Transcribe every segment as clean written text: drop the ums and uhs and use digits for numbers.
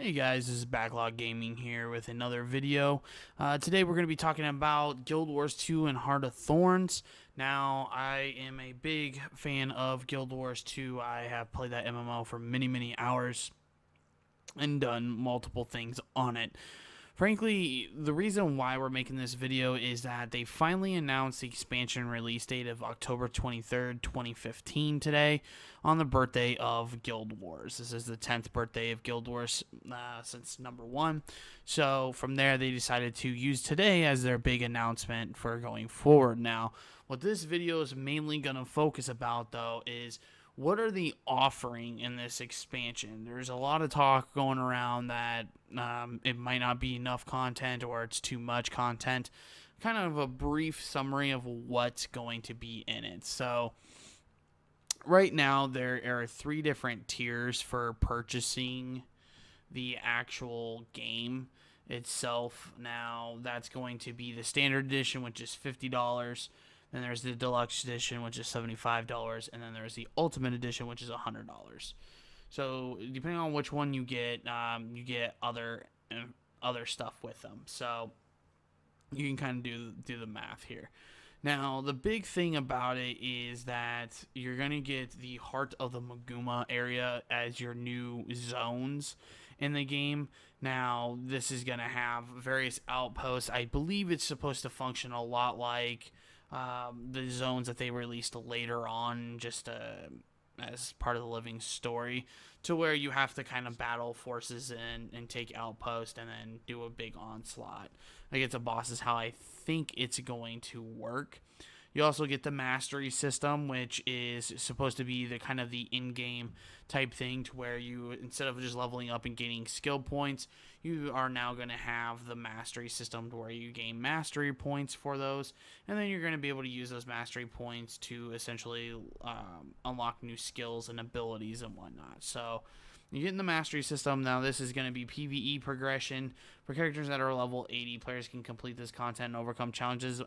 Hey guys, this is Backlog Gaming here with another video. Today we're going to be talking about Guild Wars 2 and Heart of Thorns. Now, I am a big fan of Guild Wars 2. I have played that MMO for many hours and done multiple things on it. Frankly, the reason why we're making this video is that they finally announced the expansion release date of October 23rd, 2015 today, on the birthday of Guild Wars. This is the 10th birthday of Guild Wars since number 1. So from there, they decided to use today as their big announcement for going forward. Now, what this video is mainly going to focus about, though, is what are they offering in this expansion? There's a lot of talk going around that it might not be enough content or it's too much content. Kind of a brief summary of what's going to be in it. So, right now, there are 3 different tiers for purchasing the actual game itself. Now, that's going to be the standard edition, which is $50. Then there's the deluxe edition, which is $75, and then there's the ultimate edition, which is $100. So depending on which one you get other stuff with them. So you can kind of do the math here. Now, the big thing about it is that you're going to get the Heart of the Maguma area as your new zones in the game. Now, this is going to have various outposts. I believe it's supposed to function a lot like the zones that they released later on, just as part of the living story, to where you have to kind of battle forces and take outpost and then do a big onslaught against a boss is how I think it's going to work. You also get the mastery system, which is supposed to be the kind of the in-game type thing, to where you, instead of just leveling up and gaining skill points, you are now going to have the mastery system to where you gain mastery points for those, and then you're going to be able to use those mastery points to essentially unlock new skills and abilities and whatnot. So you get in the mastery system. Now, this is going to be PvE progression. For characters that are level 80, players can complete this content and overcome challenges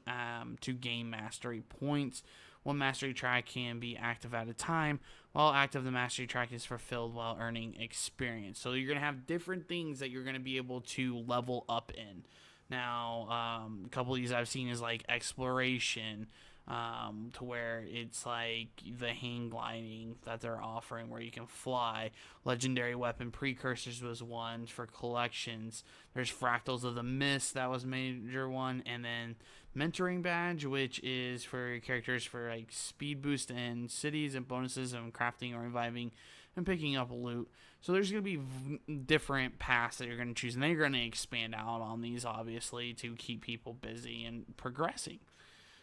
to gain mastery points. One mastery track can be active at a time. While active, the mastery track is fulfilled while earning experience. So you're going to have different things that you're going to be able to level up in. Now, a couple of these I've seen is like exploration, to where it's like the hang gliding that they're offering where you can fly. Legendary weapon precursors was one for collections. There's Fractals of the Mist, that was a major one, and then mentoring badge, which is for characters for like speed boost in cities and bonuses and crafting or reviving and picking up loot. So there's going to be different paths that you're going to choose, and then you're going to expand out on these, obviously, to keep people busy and progressing.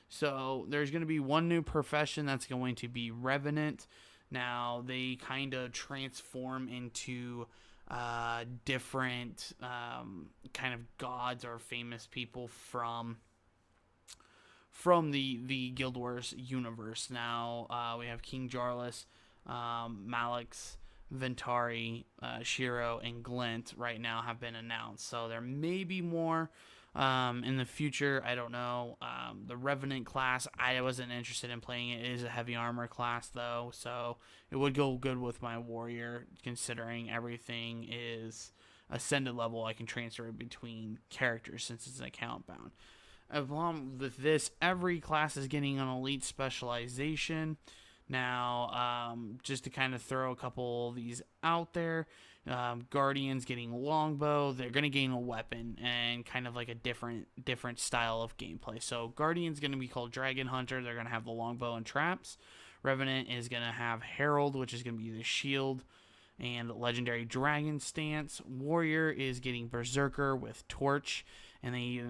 So there's going to be one new profession that's going to be Revenant. Now, they kind of transform into different kind of gods or famous people from the Guild Wars universe. Now, we have King Jarlath, Malix, Ventari, Shiro, and Glint right now have been announced. So there may be more in the future. I don't know. The Revenant class, I wasn't interested in playing it. It is a heavy armor class, though, so it would go good with my warrior, considering everything is ascended level. I can transfer between characters since it's an account bound. Along with this, every class is getting an elite specialization. Now, just to kind of throw a couple of these out there, Guardians getting longbow. They're going to gain a weapon and kind of like a different style of gameplay. So Guardian's going to be called Dragon Hunter. They're going to have the longbow and traps. Revenant is going to have Herald, which is going to be the shield and legendary dragon stance. Warrior is getting Berserker with Torch, and they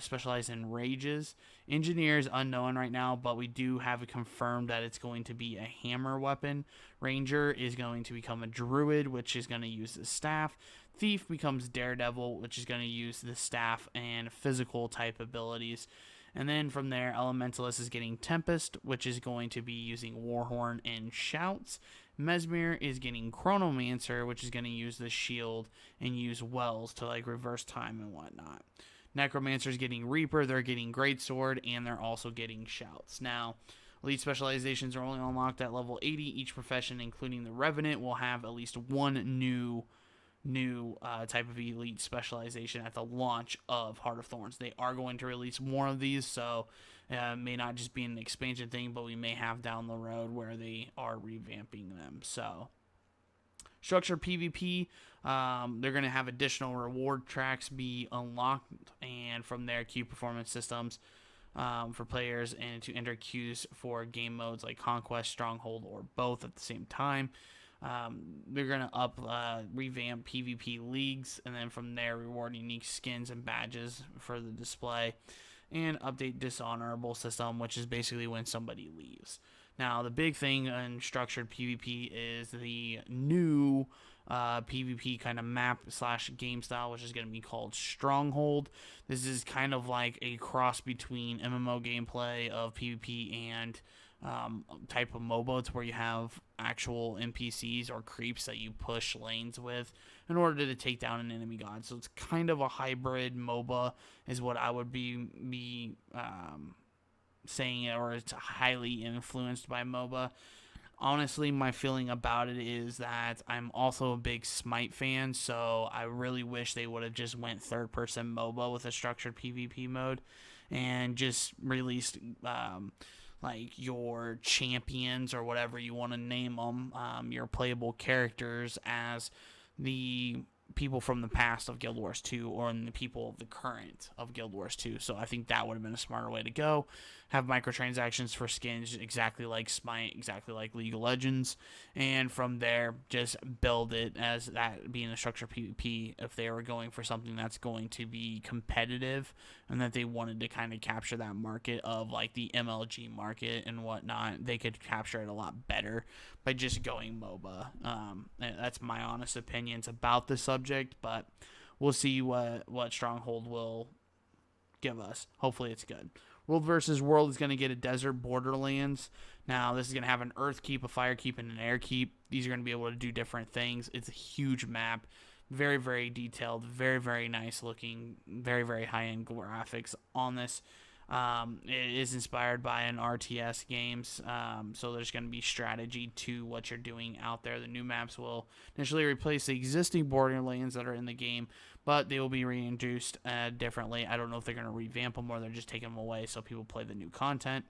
specialize in rages. Engineer is unknown right now, but we do have it confirmed that it's going to be a hammer weapon. Ranger is going to become a druid, which is going to use the staff. Thief becomes Daredevil, which is going to use the staff and physical type abilities. And then from there, Elementalist is getting Tempest, which is going to be using Warhorn and Shouts. Mesmer is getting Chronomancer, which is going to use the shield and use Wells to like reverse time and whatnot. Necromancer is getting Reaper, they're getting Greatsword, and they're also getting Shouts. Now, elite specializations are only unlocked at level 80. Each profession, including the Revenant, will have at least one new new type of elite specialization at the launch of Heart of Thorns. They are going to release more of these, so it may not just be an expansion thing, but we may have down the road where they are revamping them. So structured PvP, they're going to have additional reward tracks be unlocked, and from there, queue performance systems for players, and to enter queues for game modes like Conquest, Stronghold, or both at the same time. They're going to revamp PvP leagues, and then from there, reward unique skins and badges for the display, and update dishonorable system, which is basically when somebody leaves. Now, the big thing in structured PvP is the new PvP kind of map / game style, which is going to be called Stronghold. This is kind of like a cross between MMO gameplay of PvP and type of MOBA. It's where you have actual NPCs or creeps that you push lanes with in order to take down an enemy god. So it's kind of a hybrid MOBA is what I would be saying it, or it's highly influenced by MOBA. Honestly, my feeling about it is that I'm also a big Smite fan, so I really wish they would have just went third-person MOBA with a structured PvP mode and just released like your champions or whatever you want to name them, your playable characters as the people from the past of Guild Wars 2 or in the people of the current of Guild Wars 2. So I think that would have been a smarter way to go. Have microtransactions for skins exactly like Smite, exactly like League of Legends, and from there just build it as that being a structured PvP if they were going for something that's going to be competitive and that they wanted to kind of capture that market of like the MLG market and whatnot. They could capture it a lot better by just going MOBA. That's my honest opinions about the subject, but we'll see what Stronghold will give us. Hopefully it's good. World versus World is going to get a desert borderlands. Now, this is going to have an earth keep, a fire keep, and an air keep. These are going to be able to do different things. It's a huge map. Very, very detailed. Very, very nice looking. Very, very high-end graphics on this. It is inspired by an RTS games, so there's going to be strategy to what you're doing out there. The new maps will initially replace the existing borderlands that are in the game, but they will be reintroduced differently. I don't know if they're going to revamp them or they're just taking them away so people play the new content.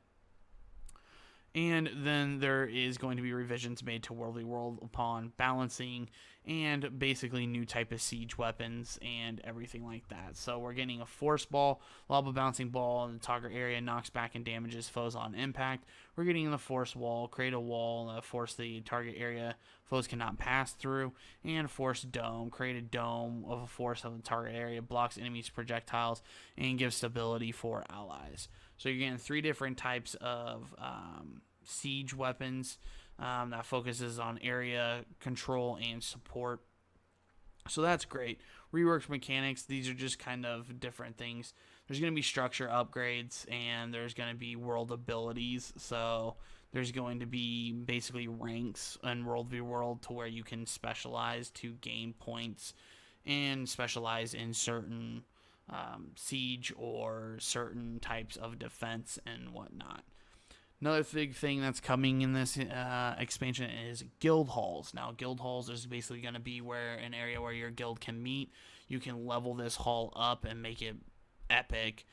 And then there is going to be revisions made to Worldly World upon balancing and basically new type of siege weapons and everything like that. So we're getting a force ball, lava bouncing ball in the target area, knocks back and damages foes on impact. We're getting the force wall, create a wall, force the target area foes cannot pass through, and force dome, create a dome of a force of the target area, blocks enemies' projectiles, and gives stability for allies. So you're getting 3 different types of siege weapons that focuses on area control and support. So that's great. Reworked mechanics, these are just kind of different things. There's going to be structure upgrades, and there's going to be world abilities. So there's going to be basically ranks in World v World to where you can specialize to gain points and specialize in certain siege or certain types of defense and whatnot. Another big thing that's coming in this expansion is guild halls. Now, guild halls is basically going to be where an area where your guild can meet. You can level this hall up and make it epic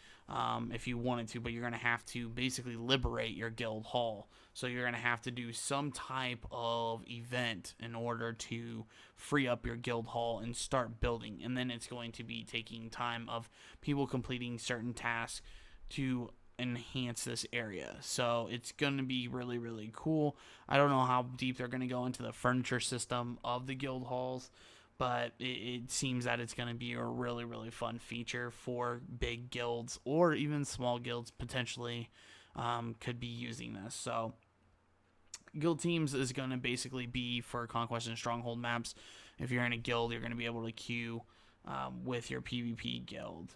if you wanted to, but you're going to have to basically liberate your guild hall. So you're going to have to do some type of event in order to free up your guild hall and start building. And then it's going to be taking time of people completing certain tasks to enhance this area. So it's going to be really, really cool. I don't know how deep they're going to go into the furniture system of the guild halls, but it seems that it's going to be a really, really fun feature for big guilds or even small guilds potentially could be using this. So guild teams is going to basically be for Conquest and Stronghold maps. If you're in a guild, you're going to be able to queue with your PvP guild.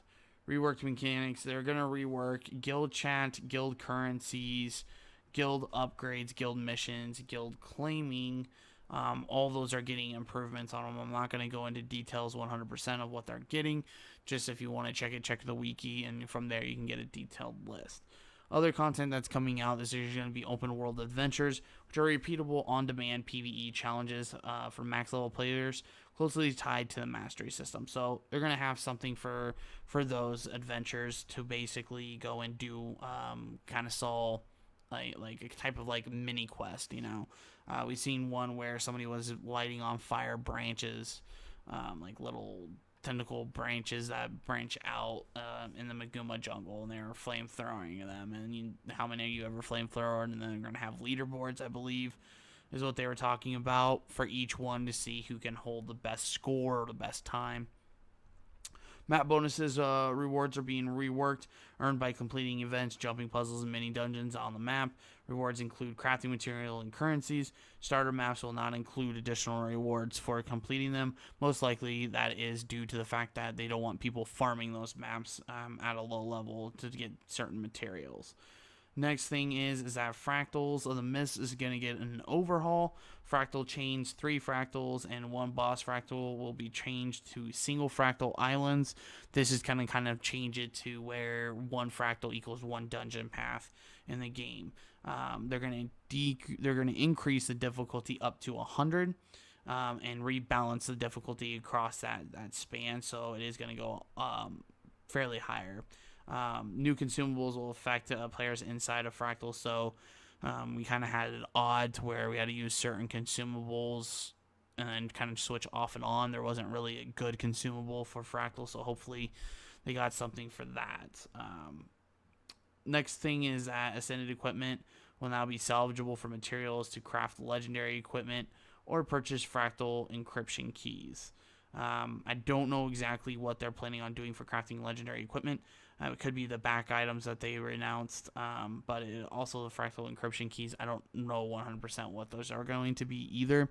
Reworked mechanics, they're going to rework guild chat, guild currencies, guild upgrades, guild missions, guild claiming. All those are getting improvements on them. I'm not going to go into details 100% of what they're getting. Just if you want to check it, check the wiki, and from there you can get a detailed list. Other content that's coming out is there's going to be open world adventures, which are repeatable on-demand PvE challenges for max level players, closely tied to the mastery system. So they're going to have something for those adventures to basically go and do kind of solve like a type of like mini quest, we've seen one where somebody was lighting on fire branches, like little tentacle branches that branch out in the Maguma jungle, and they were flame throwing them. And how many of you ever flamethrower? And then they're going to have leaderboards, I believe, is what they were talking about, for each one to see who can hold the best score or the best time. Map bonuses rewards are being reworked, earned by completing events, jumping puzzles, and mini dungeons on the map. Rewards include crafting material and currencies. Starter maps will not include additional rewards for completing them. Most likely that is due to the fact that they don't want people farming those maps at a low level to get certain materials. Next thing is that Fractals of the Mist is going to get an overhaul. Fractal chains, 3 fractals and 1 boss fractal will be changed to single fractal islands. This is kind of change it to where 1 fractal equals 1 dungeon path in the game. They're going to increase the difficulty up to 100 and rebalance the difficulty across that span, so it is going to go fairly higher. New consumables will affect players inside of Fractal, so we kind of had it odd to where we had to use certain consumables and then kind of switch off and on. There wasn't really a good consumable for Fractal, so hopefully they got something for that. Next thing is that Ascended equipment will now be salvageable for materials to craft legendary equipment or purchase Fractal encryption keys. I don't know exactly what they're planning on doing for crafting legendary equipment. It could be the back items that they were announced, but also the fractal encryption keys. I don't know 100% what those are going to be either.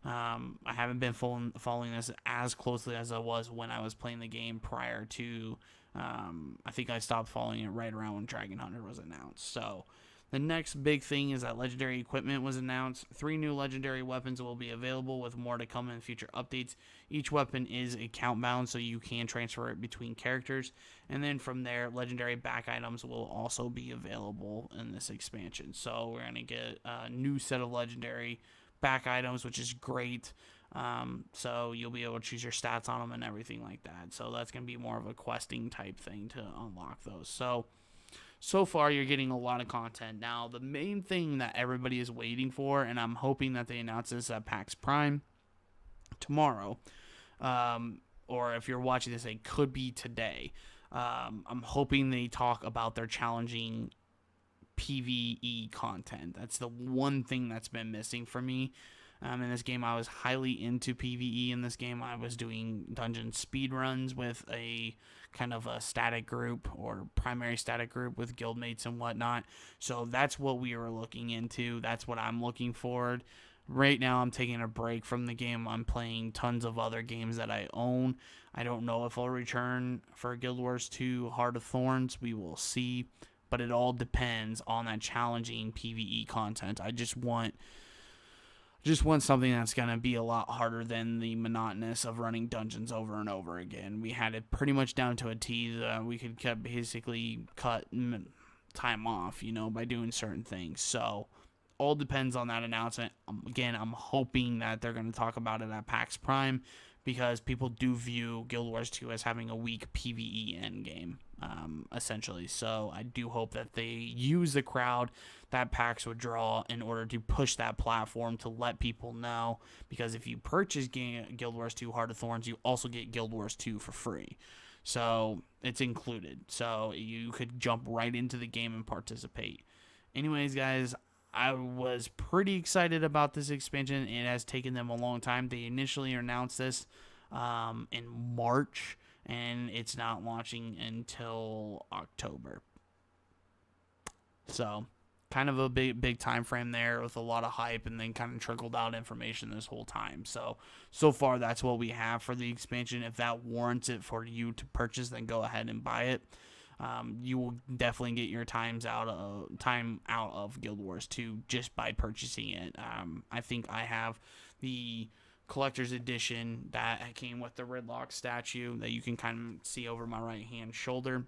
I haven't been following this as closely as I was when I was playing the game prior to. I think I stopped following it right around when Dragon Hunter was announced. So the next big thing is that legendary equipment was announced. 3 new legendary weapons will be available, with more to come in future updates. Each weapon is account bound, so you can transfer it between characters. And then from there, legendary back items will also be available in this expansion. So we're going to get a new set of legendary back items, which is great. So you'll be able to choose your stats on them and everything like that. So that's going to be more of a questing type thing to unlock those. So far, you're getting a lot of content. Now, the main thing that everybody is waiting for, and I'm hoping that they announce this at PAX Prime tomorrow, or if you're watching this, it could be today. I'm hoping they talk about their challenging PvE content. That's the one thing that's been missing for me. In this game, I was highly into PvE. In this game, I was doing dungeon speed runs with a kind of a static group or primary static group with guildmates and whatnot. So that's what we were looking into. That's what I'm looking forward. Right now, I'm taking a break from the game. I'm playing tons of other games that I own. I don't know if I'll return for Guild Wars 2 Heart of Thorns. We will see. But it all depends on that challenging PvE content. I just want something that's going to be a lot harder than the monotonous of running dungeons over and over again. We had it pretty much down to a T. We could basically cut time off, by doing certain things. So all depends on that announcement. Again, I'm hoping that they're going to talk about it at PAX Prime, because people do view Guild Wars 2 as having a weak PvE endgame, essentially. So I do hope that they use the crowd that PAX would draw in order to push that platform to let people know, because if you purchase Guild Wars 2 Heart of Thorns, you also get Guild Wars 2 for free. So it's included. So you could jump right into the game and participate. Anyways, guys, I was pretty excited about this expansion. It has taken them a long time. They initially announced this in March, and it's not launching until October. So kind of a big time frame there with a lot of hype, and then kind of trickled out information this whole time. So far, that's what we have for the expansion. If that warrants it for you to purchase, then go ahead and buy it. You will definitely get your time out of Guild Wars 2 just by purchasing it. I think I have the collector's edition that came with the Ridlock statue that you can kind of see over my right hand shoulder.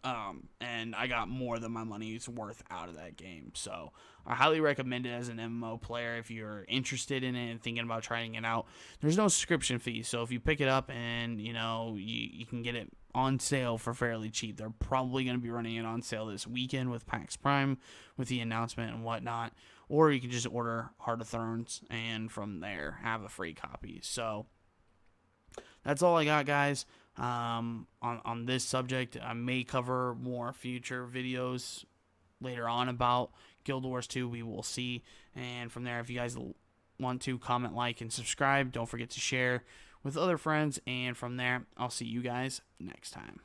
and I got more than my money's worth out of that game. So I highly recommend it as an MMO player if you're interested in it and thinking about trying it out. There's no subscription fee, so if you pick it up and you can get it on sale for fairly cheap. They're probably going to be running it on sale this weekend with PAX Prime, with the announcement and whatnot. Or you can just order Heart of Thorns and from there have a free copy. So that's all I got, guys. On this subject, I may cover more future videos later on about Guild Wars 2. We will see. And from there, if you guys want to comment, like, and subscribe, don't forget to share with other friends. And from there, I'll see you guys next time.